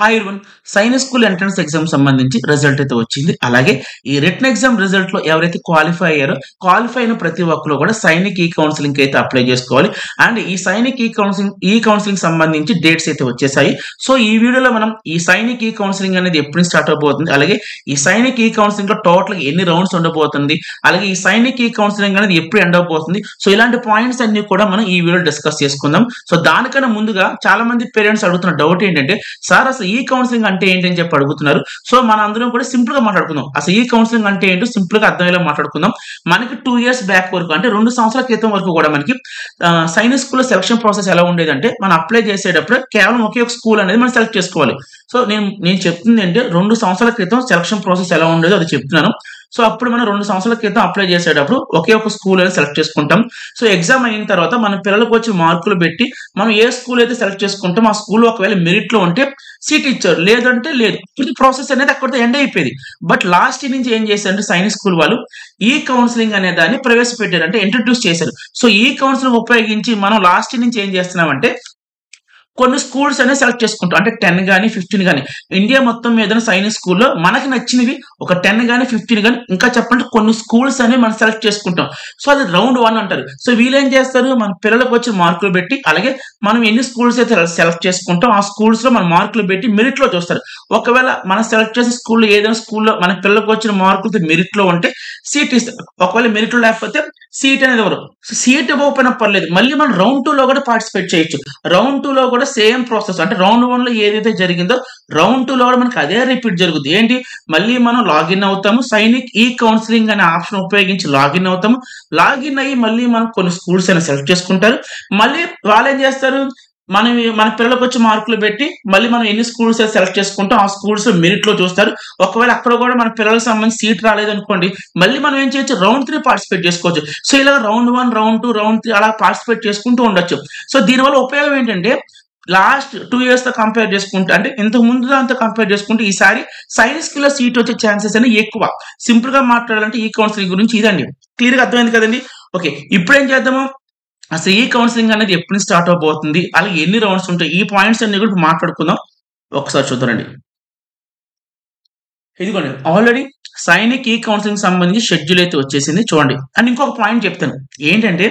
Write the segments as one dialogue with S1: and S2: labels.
S1: Hi everyone. Sainik school entrance exam సంబంధించి result అయితే వచ్చింది. అలాగే ఈ రిటన్ ఎగ్జామ్ రిజల్ట్ లో ఎవరైతే క్వాలిఫై అయ్యారో క్వాలిఫై అయిన ప్రతి ఒక్కరు కూడా సైనిక్ ఈ కౌన్సిలింగ్ అయితే అప్లై చేసుకోవాలి. అండ్ ఈ సైనిక్ ఈ కౌన్సిలింగ్ సంబంధించి డేట్స్ అయితే వచ్చేసాయి. సో ఈ వీడియోలో మనం ఈ సైనిక్ ఈ కౌన్సిలింగ్ అనేది ఎప్పుడు స్టార్ట్ అవబోతుంది, అలాగే ఈ సైనిక్ ఈ కౌన్సిలింగ్ లో టోటల్ ఎన్ని రౌండ్స్ ఉండబోతుంది, అలాగే ఈ సైనిక్ ఈ కౌన్సిలింగ్ అనేది ఎప్పుడు ఎండ్ అవబోతుంది. సో ఇలాంటి పాయింట్స్ అన్ని కూడా మనం ఈ వీడియో డిస్కస్ చేసుకుందాం. సో దానికన్నా ముందుగా చాలా మంది పేరెంట్స్ అడుగుతున్న డౌట్ ఏంటంటే, సార్ అసలు ఈ కౌన్సిలింగ్ అంటే ఏంటి అని చెప్పి అడుగుతున్నారు. సో మన అందరం కూడా సింపుల్ గా మాట్లాడుకుందాం. అసలు ఈ కౌన్సిలింగ్ అంటే ఏంటో సింపుల్ గా అర్థమయ్యేలా మాట్లాడుకుందాం. మనకి 2 years బ్యాక్ వరకు, అంటే 2 సంవత్సరాల క్రితం వరకు కూడా మనకి సైనిక్ స్కూల్ సెలక్షన్ ప్రాసెస్ ఎలా ఉండేదంటే, మనం అప్లై చేసేటప్పుడు కేవలం ఒకే ఒక స్కూల్ అనేది మనం సెలెక్ట్ చేసుకోవాలి. సో నేను చెప్తుంది అంటే 2 సంవత్సరాల క్రితం సెలక్షన్ ప్రాసెస్ ఎలా ఉండేదో అది చెప్తున్నాను. సో అప్పుడు మనం 2 సంవత్సరాల క్రితం అప్లై చేసేటప్పుడు ఒకే ఒక స్కూల్ అనేది సెలెక్ట్ చేసుకుంటాం. సో ఎగ్జామ్ అయిన తర్వాత మన పిల్లలకు వచ్చి మార్కులు పెట్టి మనం ఏ స్కూల్ అయితే సెలెక్ట్ చేసుకుంటాం ఆ స్కూల్ ఒకవేళ మెరిట్ లో ఉంటే సీట్ ఇచ్చారు, లేదంటే లేదు. ఇది ప్రాసెస్ అనేది అక్కడితో ఎండ్ అయిపోయింది. బట్ లాస్ట్ ఇయర్ నుంచి ఏం చేశారంటే సైనిక్ స్కూల్ వాళ్ళు ఈ కౌన్సిలింగ్ అనే దాన్ని ప్రవేశపెట్టారు, అంటే ఇంట్రడ్యూస్ చేశారు. సో ఈ కౌన్సిలింగ్ ఉపయోగించి మనం లాస్ట్ ఇయర్ నుంచి ఏం చేస్తున్నామంటే కొన్ని స్కూల్స్ అనేది సెలెక్ట్ చేసుకుంటాం. అంటే 10 కానీ 15 కానీ ఇండియా మొత్తం మీద సైనిక్ స్కూల్లో మనకి నచ్చినవి ఒక 10 కానీ 15 కానీ ఇంకా చెప్పండి కొన్ని స్కూల్స్ అనేవి మనం సెలెక్ట్ చేసుకుంటాం. సో అది రౌండ్ 1 అంటారు. సో వీళ్ళు ఏం చేస్తారు, మన పిల్లలకు వచ్చి మార్కులు పెట్టి, అలాగే మనం ఎన్ని స్కూల్స్ అయితే సెలెక్ట్ చేసుకుంటాం ఆ స్కూల్స్ లో మన మార్కులు పెట్టి మెరిట్ లో చూస్తారు. ఒకవేళ మనం సెలెక్ట్ చేసిన స్కూల్లో ఏదైనా స్కూల్లో మన పిల్లలకు వచ్చిన మార్కులు మెరిట్ లో ఉంటే సీట్ ఇస్తారు. ఒకవేళ మెరిట్ లో లేకపోతే సీట్ అనేది ఎవరు సీట్ ఇవ్వకపోయినా పర్లేదు, మళ్ళీ మనం రౌండ్ 2 లో కూడా పార్టిసిపేట్ చేయొచ్చు. రౌండ్ 2 లో కూడా సేమ్ ప్రాసెస్, అంటే రౌండ్ 1 లో ఏదైతే జరిగిందో రౌండ్ 2 లో కూడా మనకి అదే రిపీట్ జరుగుతుంది. ఏంటి, మళ్ళీ మనం లాగిన్ అవుతాము, సైనిక్ ఈ కౌన్సిలింగ్ అనే ఆప్షన్ ఉపయోగించి లాగిన్ అవుతాము. లాగిన్ అయ్యి మళ్ళీ మనం కొన్ని స్కూల్స్ అయినా సెలెక్ట్ చేసుకుంటారు. మళ్ళీ వాళ్ళు ఏం చేస్తారు, మన పిల్లలకు వచ్చి మార్కులు పెట్టి మళ్ళీ మనం ఎన్ని స్కూల్స్ సెలెక్ట్ చేసుకుంటాం ఆ స్కూల్స్ మెరిట్ లో చూస్తారు. ఒకవేళ అక్కడ కూడా మన పిల్లలకు సంబంధించి సీట్ రాలేదు అనుకోండి, మళ్ళీ మనం ఏం చేయొచ్చు, రౌండ్ 3 పార్టిసిపేట్ చేసుకోవచ్చు. సో ఇలా రౌండ్ 1, రౌండ్ 2, రౌండ్ 3 అలా పార్టిసిపేట్ చేసుకుంటూ ఉండొచ్చు. సో దీనివల్ల ఉపయోగం ఏంటంటే, లాస్ట్ 2 years తో కంపేర్ చేసుకుంటే, అంటే ఇంతకు ముందు దాంతో కంపేర్ చేసుకుంటే ఈసారి సైనిక్ స్కూల్ లో సీట్ వచ్చే ఛాన్సెస్ అనేవి ఎక్కువ. సింపుల్ గా మాట్లాడాలంటే ఈ కౌన్సిలింగ్ గురించి ఇదండి. క్లియర్ గా అర్థమైంది కదండి. ఓకే, ఇప్పుడు ఏం చేద్దాము, అసలు ఈ కౌన్సిలింగ్ అనేది ఎప్పుడు స్టార్ట్ అవబోతుంది, అలాగే ఎన్ని రౌండ్స్ ఉంటాయి, ఈ పాయింట్స్ అన్ని కూడా మాట్లాడుకుందాం. ఒకసారి చూద్దామండి. ఇదిగోండి, ఆల్రెడీ సైనిక్ ఈ కౌన్సిలింగ్ సంబంధించి షెడ్యూల్ అయితే వచ్చేసింది చూడండి. అండ్ ఇంకొక పాయింట్ చెప్తాను ఏంటంటే,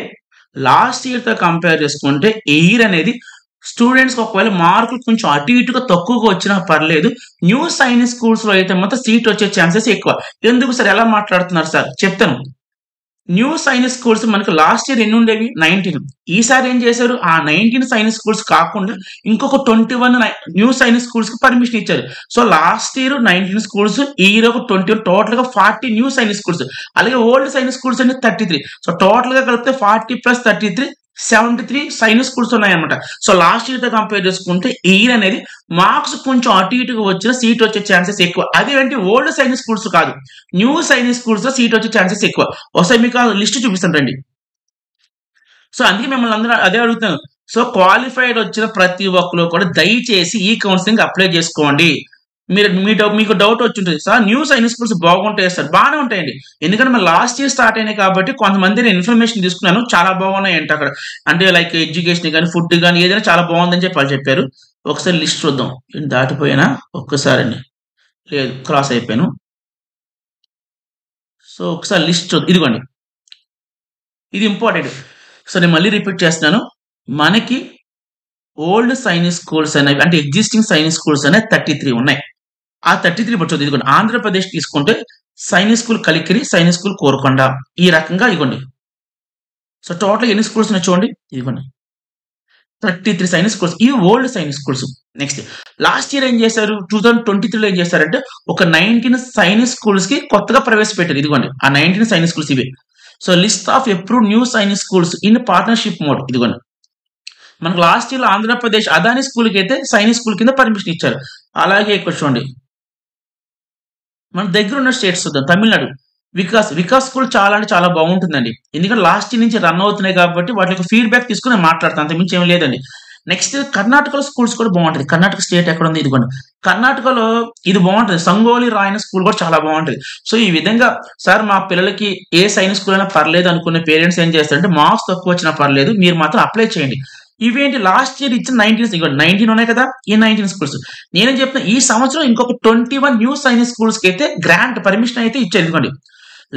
S1: లాస్ట్ ఇయర్ తో కంపేర్ చేసుకుంటే ఈ ఇయర్ అనేది స్టూడెంట్స్ ఒకవేళ మార్కులు కొంచెం అటు ఇటుగా తక్కువగా వచ్చినా పర్లేదు, న్యూ సైనిక్ స్కూల్స్ లో అయితే మాత్రం సీట్ వచ్చే ఛాన్సెస్ ఎక్కువ. ఎందుకు సార్ ఎలా మాట్లాడుతున్నారు సార్ చెప్తాను. న్యూ సైనిక్ స్కూల్స్ మనకి లాస్ట్ ఇయర్ ఎన్ని ఉండేవి, 19. ఈసారి ఏం చేశారు, ఆ 19 సైనిక్ స్కూల్స్ కాకుండా ఇంకొక 21 న్యూ సైనిక్ స్కూల్స్ కి పర్మిషన్ ఇచ్చారు. సో లాస్ట్ ఇయర్ 19 స్కూల్స్, ఈ ఇయర్ ఒక 21, టోటల్ గా 40 న్యూ సైనిక్ స్కూల్స్. అలాగే ఓల్డ్ సైనిక్ స్కూల్స్ అంటే 33. సో టోటల్ గా కలిపితే 40 + 33 73 సైనిక్ స్కూల్స్ ఉన్నాయన్నమాట. సో లాస్ట్ ఇయర్ తో కంపేర్ చేసుకుంటే ఈ ఇయర్ అనేది మార్క్స్ కొంచెం అటు ఇటుగా వచ్చిన సీట్ వచ్చే ఛాన్సెస్ ఎక్కువ. అదేంటి, ఓల్డ్ సైనిక్ స్కూల్స్ కాదు, న్యూ సైనిక్ స్కూల్స్ లో సీట్ వచ్చే ఛాన్సెస్ ఎక్కువ. ఒకసారి మీకు ఆ లిస్ట్ చూపిస్తాను రండి. సో అందుకే మిమ్మల్ని అందరూ అదే అడుగుతాను. సో క్వాలిఫైడ్ వచ్చిన ప్రతి ఒక్కరు కూడా దయచేసి ఈ కౌన్సిలింగ్ అప్లై చేసుకోండి. మీకు డౌట్ వచ్చి ఉంటుంది, సార్ న్యూ సైనిక్ స్కూల్స్ బాగుంటాయి సార్. బాగానే ఉంటాయండి, ఎందుకంటే మన లాస్ట్ ఇయర్ స్టార్ట్ అయినాయి కాబట్టి కొంతమంది నేను ఇన్ఫర్మేషన్ తీసుకున్నాను, చాలా బాగున్నాయి అంటే అక్కడ, అంటే లైక్ ఎడ్యుకేషన్ కానీ ఫుడ్ కానీ ఏదైనా చాలా బాగుందని చెప్పి వాళ్ళు చెప్పారు. ఒకసారి లిస్ట్ చూద్దాం. దాటిపోయినా ఒక్కసారి అండి, లేదు క్రాస్ అయిపోయాను. సో ఒకసారి లిస్ట్ చూద్దాం. ఇదిగోండి, ఇది ఇంపార్టెంట్. సో నేను మళ్ళీ రిపీట్ చేస్తున్నాను. మనకి ఓల్డ్ సైనిక్ స్కూల్స్ అనేవి, అంటే ఎగ్జిస్టింగ్ సైనిక్ స్కూల్స్ అనేవి 33 ఉన్నాయి. ఆ 33 పడుతుంది. ఇదిగోండి, ఆంధ్రప్రదేశ్ తీసుకుంటే సైనిక్ స్కూల్ కలికిరి, సైనిక్ స్కూల్ కోరుకొండ, ఈ రకంగా ఇదిగోండి. సో టోటల్ ఎన్ని స్కూల్స్ ఉన్నాయి చూడండి, ఇదిగోండి 33 సైనిక్ స్కూల్స్. ఇవి old Sainik schools. Next last year ఏం చేశారు, 2023లో ఏం చేశారంటే ఒక 19 సైనిక్ స్కూల్స్ కి కొత్తగా ప్రవేశపెట్టారు. ఇదిగోండి ఆ 19 సైనిక్ స్కూల్స్ ఇవి. So list of approved new Sainik schools in partnership mode. ఇదిగోండి, మనకు last year Andhra Pradesh Adani school కి అయితే సైనిక్ స్కూల్ కింద పర్మిషన్ ఇచ్చారు. అలాగే ఇక్కడ చూడండి, మన దగ్గర ఉన్న స్టేట్స్ చూద్దాం. తమిళనాడు వికాస్ స్కూల్ చాలా అంటే చాలా బాగుంటుందండి, ఎందుకంటే లాస్ట్ ఇయర్ నుంచి రన్ అవుతున్నాయి కాబట్టి వాటి యొక్క ఫీడ్బ్యాక్ తీసుకుని నేను మాట్లాడతాను, అంతకుమించి ఏం లేదండి. నెక్స్ట్ కర్ణాటకలో స్కూల్స్ కూడా బాగుంటుంది. కర్ణాటక స్టేట్ ఎక్కడ ఉంది, ఇదిగోండి కర్ణాటకలో ఇది బాగుంటుంది. సంగోలి రాయన స్కూల్ కూడా చాలా బాగుంటుంది. సో ఈ విధంగా సార్ మా పిల్లలకి ఏ సైనిక్ స్కూల్ అయినా పర్లేదు అనుకునే పేరెంట్స్ ఏం చేస్తారంటే, మార్క్స్ తక్కువ వచ్చినా పర్లేదు మీరు మాత్రం అప్లై చేయండి. ఇవేంటి లాస్ట్ ఇయర్ ఇచ్చిన 19 ఉన్నాయి కదా, ఈ 19 స్కూల్స్. నేనేం చెప్తున్నా, ఈ సంవత్సరం ఇంకొక 21 న్యూ సైనిక్ స్కూల్స్ కి అయితే గ్రాంట్ పర్మిషన్ అయితే ఇచ్చారు. ఎందుకండి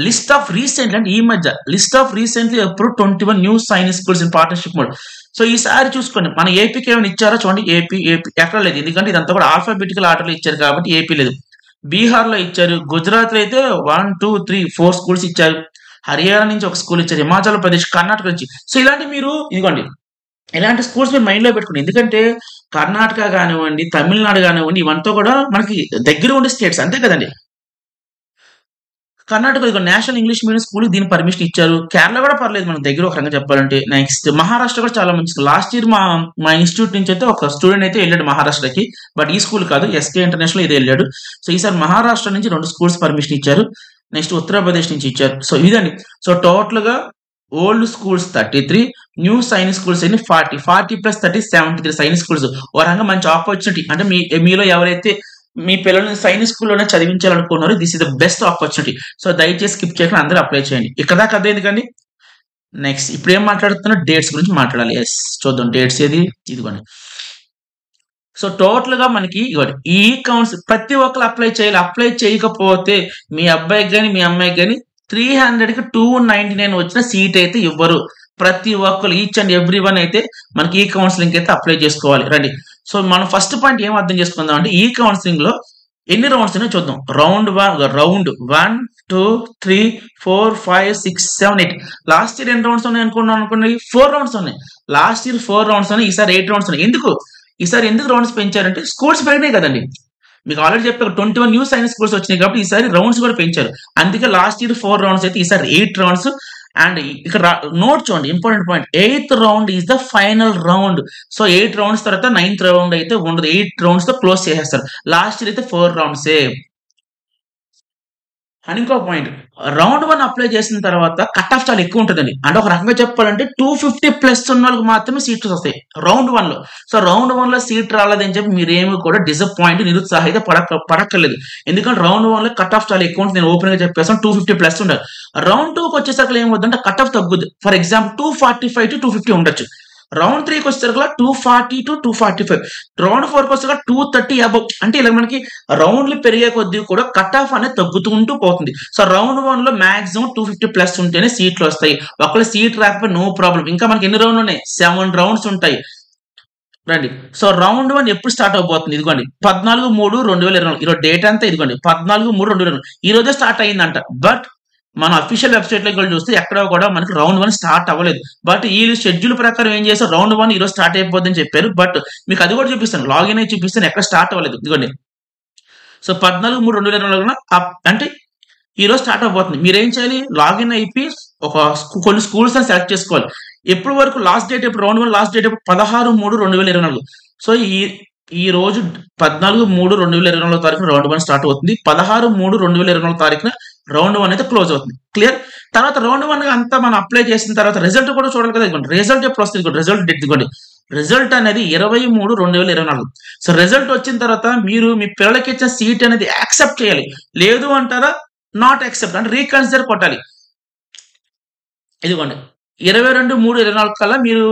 S1: లిస్ట్ ఆఫ్ రీసెంట్ అంటే ఈ మధ్య లిస్ట్ ఆఫ్ రీసెంట్లీ ఎప్పుడు 21 new Sainik schools in partnership mode. So ఈసారి చూసుకోండి, మన ఏపీకి ఏమైనా ఇచ్చారో చూడండి. ఏపీ ఎక్కడ లేదు, ఎందుకంటే ఇదంతా కూడా ఆల్ఫాబెటికల్ ఆర్డర్లో ఇచ్చారు కాబట్టి ఏపీ లేదు. బీహార్ లో ఇచ్చారు, గుజరాత్ లో అయితే 1, 2, 3, 4 స్కూల్స్ ఇచ్చారు, హర్యానా నుంచి ఒక స్కూల్ ఇచ్చారు, హిమాచల్ ప్రదేశ్, కర్ణాటక నుంచి. సో ఇలాంటి మీరు ఇదిగోండి ఇలాంటి స్కూల్స్ మీరు మైండ్ లో పెట్టుకోండి. ఎందుకంటే కర్ణాటక కానివ్వండి, తమిళనాడు కానివ్వండి, ఇవంతా కూడా మనకి దగ్గర ఉండే స్టేట్స్ అంతే కదండి. కర్ణాటక ఇదిగో నేషనల్ ఇంగ్లీష్ మీడియం స్కూల్ దీని పర్మిషన్ ఇచ్చారు. కేరళ కూడా పర్లేదు మనకు దగ్గర ఒక రకంగా చెప్పాలంటే. నెక్స్ట్ మహారాష్ట్ర కూడా చాలా మంచి. లాస్ట్ ఇయర్ మా ఇన్స్టిట్యూట్ నుంచి అయితే ఒక స్టూడెంట్ అయితే వెళ్ళాడు మహారాష్ట్రకి, బట్ ఈ స్కూల్ కాదు, ఎస్కే ఇంటర్నేషనల్ ఇది వెళ్ళాడు. సో ఈసారి మహారాష్ట్ర నుంచి 2 స్కూల్స్ పర్మిషన్ ఇచ్చారు. నెక్స్ట్ ఉత్తరప్రదేశ్ నుంచి ఇచ్చారు. సో ఇదండి. సో టోటల్ గా old schools 33, new Sainik schools అన్ని 40 + 30 73 సైనిక్ స్కూల్స్. ఓ రకంగా మంచి ఆపర్చునిటీ. అంటే మీలో ఎవరైతే మీ పిల్లల్ని సైనిక్ స్కూల్లోనే చదివించాలనుకున్నారో this is the best opportunity. So దయచేసి స్కిప్ చేయకుండా అందరూ అప్లై చేయండి. ఇక్కడ దాకా అదే ఎందుకండి. నెక్స్ట్ ఇప్పుడు ఏం మాట్లాడుతున్నా, డేట్స్ గురించి మాట్లాడాలి. ఎస్ చూద్దాం డేట్స్ ఏది, ఇదిగోండి. సో టోటల్ గా మనకి ఈ కౌన్సిల్ ప్రతి ఒక్కరు అప్లై చేయాలి. అప్లై చేయకపోతే మీ అబ్బాయికి కానీ మీ అమ్మాయికి కానీ 300కి 299 వచ్చిన సీట్ అయితే ఇవ్వరు. ప్రతి ఒక్కరు ఈచ్ అండ్ ఎవ్రీ వన్ అయితే మనకి ఈ కౌన్సిలింగ్ అయితే అప్లై చేసుకోవాలి. రండి. సో మనం ఫస్ట్ పాయింట్ ఏం అర్థం చేసుకుందాం అంటే, ఈ కౌన్సిలింగ్ లో ఎన్ని రౌండ్స్ ఉన్నాయో చూద్దాం. రౌండ్ 1, 2, 3, 4, 5, 6, 7, 8. లాస్ట్ ఇయర్ ఎన్ని రౌండ్స్ ఉన్నాయి అనుకోండి, 4 రౌండ్స్ ఉన్నాయి. లాస్ట్ ఇయర్ 4 రౌండ్స్ ఉన్నాయి, ఈసారి 8 రౌండ్స్ ఉన్నాయి. ఈసారి ఎందుకు రౌండ్స్ పెంచారంటే స్కూల్స్ పెరిగినాయి కదండి. మీకు ఆల్రెడీ చెప్పారు 21 న్యూ సైన్స్ స్కూల్స్ వచ్చినాయి కాబట్టి ఈసారి రౌండ్స్ కూడా పెంచారు. అందుకే లాస్ట్ ఇయర్ 4 రౌండ్స్ అయితే ఈసారి 8 రౌండ్స్. అండ్ ఇక్కడ నోట్ చూడండి, important point, 8th round is the final round. So 8 rounds తర్వాత 9th రౌండ్ అయితే ఉండదు. 8 రౌండ్స్ తో క్లోజ్ చేసేస్తారు. లాస్ట్ ఇయర్ అయితే 4 రౌండ్సే. అని ఇంకో పాయింట్, రౌండ్ 1 అప్లై చేసిన తర్వాత కట్ ఆఫ్ చాలా ఎక్కువ ఉంటుందండి. అంటే ఒక రకంగా చెప్పాలంటే 250+ ఉన్న వాళ్ళకి మాత్రమే సీట్లు వస్తాయి రౌండ్ 1 లో. సో రౌండ్ 1 లో సీట్ రాలేదని చెప్పి మీరేమి కూడా డిసప్పాయింట్, నిరుత్సాహిత పడక్కర్లేదు. ఎందుకంటే రౌండ్ 1 లో కట్ ఆఫ్ చాలా ఎక్కువ ఉంటుంది. నేను ఓపెన్ గా చెప్పేస్తాను, 250+ ఉండాలి. రౌండ్ 2కి వచ్చేసరికి ఏమవుతుందంటే కట్ ఆఫ్ తగ్గుద్ది. ఫర్ ఎగ్జాంపుల్ 245 to 250 ఉండొచ్చు. రౌండ్ 3కి వచ్చేసరికి 240 to 245. రౌండ్ 4కి వచ్చేసరికి 230 అబౌవ్. అంటే ఇలా మనకి రౌండ్లు పెరిగే కొద్దీ కూడా కట్ ఆఫ్ అనేది తగ్గుతుంటూ పోతుంది. సో రౌండ్ 1 లో మాక్సిమం 250+ ఉంటేనే సీట్లు వస్తాయి. ఒకవేళ సీట్ రాకపోతే నో ప్రాబ్లం. ఇంకా మనకి ఎన్ని రౌండ్లు ఉన్నాయి, 7 రౌండ్స్ ఉంటాయి. రండి. సో రౌండ్ 1 ఎప్పుడు స్టార్ట్ అవబోతుంది, ఇదిగోండి 14/3/2024. ఈరోజు డేట్ అంతా ఇదిగోండి 14/3/2024. ఈ రోజే స్టార్ట్ అయిందంట. బట్ మన అఫీషియల్ వెబ్సైట్ లోకి వెళ్ళి చూస్తే ఎక్కడ కూడా మనకి రౌండ్ 1 స్టార్ట్ అవ్వలేదు. బట్ ఈ షెడ్యూల్ ప్రకారం ఏం చేస్తారు, రౌండ్ 1 ఈ రోజు స్టార్ట్ అయిపోద్దని చెప్పారు. బట్ మీకు అది కూడా చూపిస్తాను, లాగిన్ అయి చూపిస్తాను ఎక్కడ స్టార్ట్ అవ్వలేదు. ఇదిగోండి. సో 14/3/2024 అంటే ఈ రోజు స్టార్ట్ అవబోతుంది. మీరేం చేయాలి, లాగిన్ అయిపోయి కొన్ని స్కూల్స్ అని సెలెక్ట్ చేసుకోవాలి. ఎప్పుడు వరకు లాస్ట్ డేట్, ఎప్పుడు రౌండ్ 1 లాస్ట్ డేట్ 16/3/2024. సో ఈ రోజు 14/3/2024 తారీఖున రౌండ్ 1 స్టార్ట్ అవుతుంది. 16/3/2024 తారీఖున రౌండ్ 1 అయితే క్లోజ్ అవుతుంది. క్లియర్. తర్వాత రౌండ్ 1 అంతా మనం అప్లై చేసిన తర్వాత రిజల్ట్ కూడా చూడాలి కదా. ఇదిగోండి రిజల్ట్ ఎప్పుడు వస్తుంది, రిజల్ట్ డేట్ ఇదిగోండి. రిజల్ట్ అనేది 23/3/2024. సో రిజల్ట్ వచ్చిన తర్వాత మీరు మీ పిల్లలకి ఇచ్చిన సీట్ అనేది యాక్సెప్ట్ చేయాలి. లేదు అంటారా నాట్ యాక్సెప్ట్ అంటే రీకన్సిడర్ కొట్టాలి. ఇదిగోండి 22/3/2024 కల్లా మీరు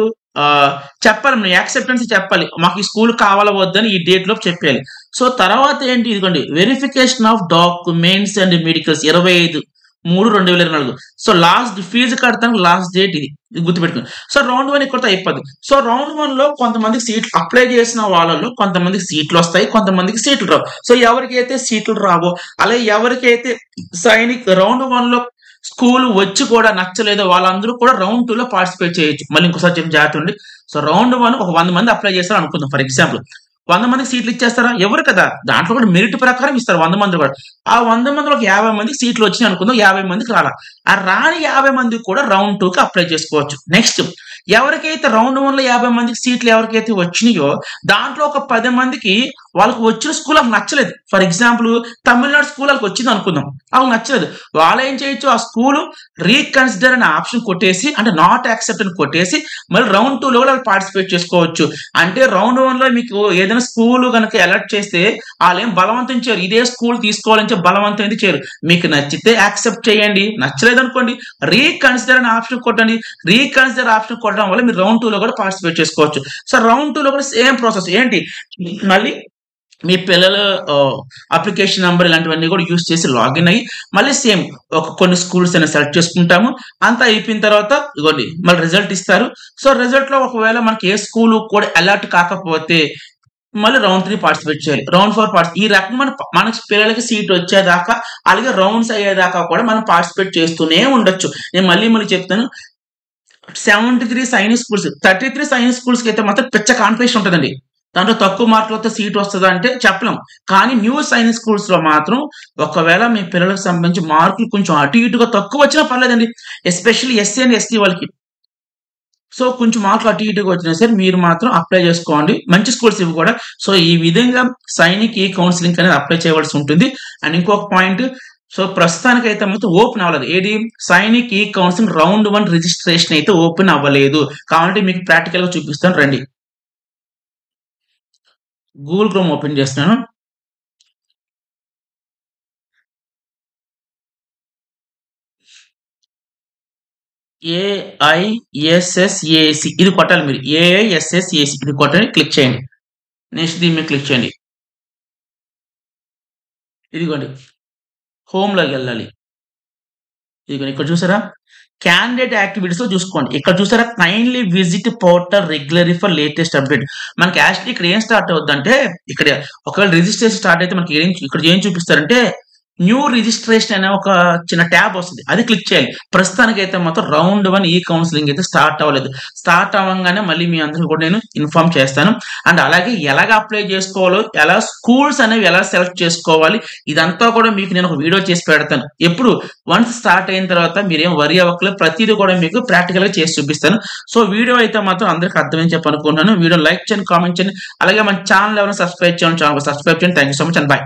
S1: చెప్పాలి, మీరు యాక్సెప్టెన్స్ చెప్పాలి, మాకు ఈ స్కూల్ కావాలా వద్దని ఈ డేట్ లోపు చెప్పాలి. సో తర్వాత ఏంటి, ఇదిగోండి verification of documents and medicals 25/3/2024. So last fee కడతానికి లాస్ట్ డేట్ ఇది గుర్తుపెట్టుకుని. సో రౌండ్ 1 ఇక్కడ అయిపోద్ది. సో రౌండ్ 1 లో కొంతమందికి సీట్లు అప్లై చేసిన వాళ్ళలో కొంతమందికి సీట్లు వస్తాయి, కొంతమందికి సీట్లు రావు. సో ఎవరికైతే సీట్లు రావో, అలాగే ఎవరికైతే సైనిక్ రౌండ్ 1 లో స్కూల్ వచ్చి కూడా నచ్చలేదో వాళ్ళందరూ కూడా రౌండ్ 2 లో పార్టిసిపేట్ చేయొచ్చు. మళ్ళీ ఇంకోసారి చెప్పి జాగ్రత్త ఉండి. సో రౌండ్ 1 ఒక 100 మంది అప్లై చేస్తారు అనుకుందాం. ఫర్ ఎగ్జాంపుల్ 100 మందికి సీట్లు ఇచ్చేస్తారా, ఎవరు కదా, దాంట్లో కూడా మెరిట్ ప్రకారం ఇస్తారు 100 మంది కూడా. ఆ 100 మందిలో 50 మందికి సీట్లు వచ్చినాయి అనుకుందాం, 50 మందికి రాలా. ఆ రాని 50 మందికి కూడా రౌండ్ 2కి అప్లై చేసుకోవచ్చు. నెక్స్ట్ ఎవరికైతే రౌండ్ 1 లో 50 మందికి సీట్లు ఎవరికైతే వచ్చినాయో దాంట్లో ఒక 10 మందికి వాళ్ళకి వచ్చిన స్కూల్ వాళ్ళకి నచ్చలేదు. ఫర్ ఎగ్జాంపుల్ తమిళనాడు స్కూల్ వాళ్ళకి వచ్చింది అనుకుందాం, వాళ్ళకి నచ్చలేదు. వాళ్ళు ఏం చేయొచ్చు, ఆ స్కూల్ రీకన్సిడర్ అనే ఆప్షన్ కొట్టేసి, అంటే నాట్ యాక్సెప్ట్ అని కొట్టేసి మళ్ళీ రౌండ్ 2 లో వాళ్ళు పార్టిసిపేట్ చేసుకోవచ్చు. అంటే రౌండ్ 1 లో మీకు ఏదైనా స్కూల్ కనుక అలర్ట్ చేస్తే వాళ్ళు ఏం బలవంతం చేయరు, ఇదే స్కూల్ తీసుకోవాలని చెప్పి బలవంతం అయితే చేయరు. మీకు నచ్చితే యాక్సెప్ట్ చేయండి, నచ్చలేదు అనుకోండి రీకన్సిడర్ అనే ఆప్షన్ కొట్టండి. రీకన్సిడర్ ఆప్షన్ పడడం వల్ల మీరు రౌండ్ 2లో కూడా పార్టిసిపేట్ చేసుకోవచ్చు. సో రౌండ్ 2లో కూడా సేమ్ ప్రాసెస్ ఏంటి, మళ్ళీ మీ పిల్లల అప్లికేషన్ నంబర్ ఇలాంటివన్నీ కూడా యూజ్ చేసి లాగిన్ అయ్యి మళ్ళీ సేమ్ కొన్ని స్కూల్స్ అయినా సెలెక్ట్ చేసుకుంటాము. అంతా అయిపోయిన తర్వాత ఇదిగోండి మళ్ళీ రిజల్ట్ ఇస్తారు. సో రిజల్ట్ లో ఒకవేళ మనకి ఏ స్కూల్ కూడా అలర్ట్ కాకపోతే మళ్ళీ రౌండ్ 3 పార్టిసిపేట్ చేయాలి. రౌండ్ 4 ఈ రకంగా మనకి పిల్లలకి సీట్ వచ్చేదాకా అలాగే రౌండ్స్ అయ్యేదాకా కూడా మనం పార్టిసిపేట్ చేస్తూనే ఉండొచ్చు. నేను మళ్ళీ చెప్తాను, 73 సైనిక్ స్కూల్స్ 33 సైనిక్ స్కూల్స్ కి అయితే మాత్రం పెద్ద కాంపిటీషన్ ఉంటుందండి. దాంట్లో తక్కువ మార్కులతో సీట్ వస్తుందా అంటే చెప్పలేం. కానీ న్యూ సైనిక్ స్కూల్స్ లో మాత్రం ఒకవేళ మీ పిల్లలకు సంబంధించి మార్కులు కొంచెం అటు ఇటుగా తక్కువ వచ్చినా పర్లేదండి, ఎస్పెషల్లీ ఎస్సీ అండ్ ఎస్టీ వాళ్ళకి. సో కొంచెం మార్కులు అటు ఇటుగా వచ్చినా సరే మీరు మాత్రం అప్లై చేసుకోండి, మంచి స్కూల్స్ ఇవి కూడా. సో ఈ విధంగా సైనిక్ ఈ కౌన్సిలింగ్ అనేది అప్లై చేయవలసి ఉంటుంది. అండ్ ఇంకొక పాయింట్, సో ప్రస్తుతానికి అయితే మొత్తం ఓపెన్ అవ్వలేదు. ఏది సైనిక్ ఈ కౌన్సిలింగ్ రౌండ్ 1 రిజిస్ట్రేషన్ అయితే ఓపెన్ అవ్వలేదు. కాబట్టి మీకు ప్రాక్టికల్ గా చూపిస్తాను రండి. గూగుల్ క్రోమ్ ఓపెన్ చేస్తున్నాను. AISSAC ఇది కొట్టాలి మీరు, AISSAC ఇది కొట్టండి, క్లిక్ చేయండి. నెక్స్ట్ దీని మీద క్లిక్ చేయండి. ఇదిగోండి హోమ్ లోకి వెళ్ళాలి. ఇదిగోండి ఇక్కడ చూసారా క్యాండిడేట్ యాక్టివిటీస్ లో చూసుకోండి. ఇక్కడ చూసారా kindly visit portal regularly for latest update. మనకి యాక్చువల్లీ ఇక్కడ ఏం స్టార్ట్ అవుతుందంటే, ఇక్కడ ఒకవేళ రిజిస్ట్రేషన్ స్టార్ట్ అయితే మనకి ఇక్కడ ఏం చూపిస్తారంటే న్యూ రిజిస్ట్రేషన్ అనే ఒక చిన్న ట్యాబ్ వస్తుంది, అది క్లిక్ చేయాలి. ప్రస్తుతానికి అయితే మాత్రం రౌండ్ 1 ఈ కౌన్సిలింగ్ అయితే స్టార్ట్ అవ్వలేదు. స్టార్ట్ అవ్వగానే మళ్ళీ మీ అందరికీ కూడా నేను ఇన్ఫార్మ్ చేస్తాను. అండ్ అలాగే ఎలాగ అప్లై చేసుకోవాలో, ఎలా స్కూల్స్ అనేవి ఎలా సెలెక్ట్ చేసుకోవాలి, ఇదంతా కూడా మీకు నేను ఒక వీడియో చేసి పెడతాను. ఎప్పుడు వన్స్ స్టార్ట్ అయిన తర్వాత మీరేం వరి అవ్వకలేదు, ప్రతిదీ కూడా మీకు ప్రాక్టికల్ గా చేసి చూపిస్తాను. సో వీడియో అయితే మాత్రం అందరికి అర్థమని చెప్పి అనుకుంటున్నాను. వీడియో లైక్ చేయండి, కామెంట్ చేయండి, అలాగే మన ఛానల్ ఎవరైనా సబ్స్క్రైబ్ చేయండి, ఛానల్ సబ్స్క్రైబ్ చేయండి. Thank you so much and bye.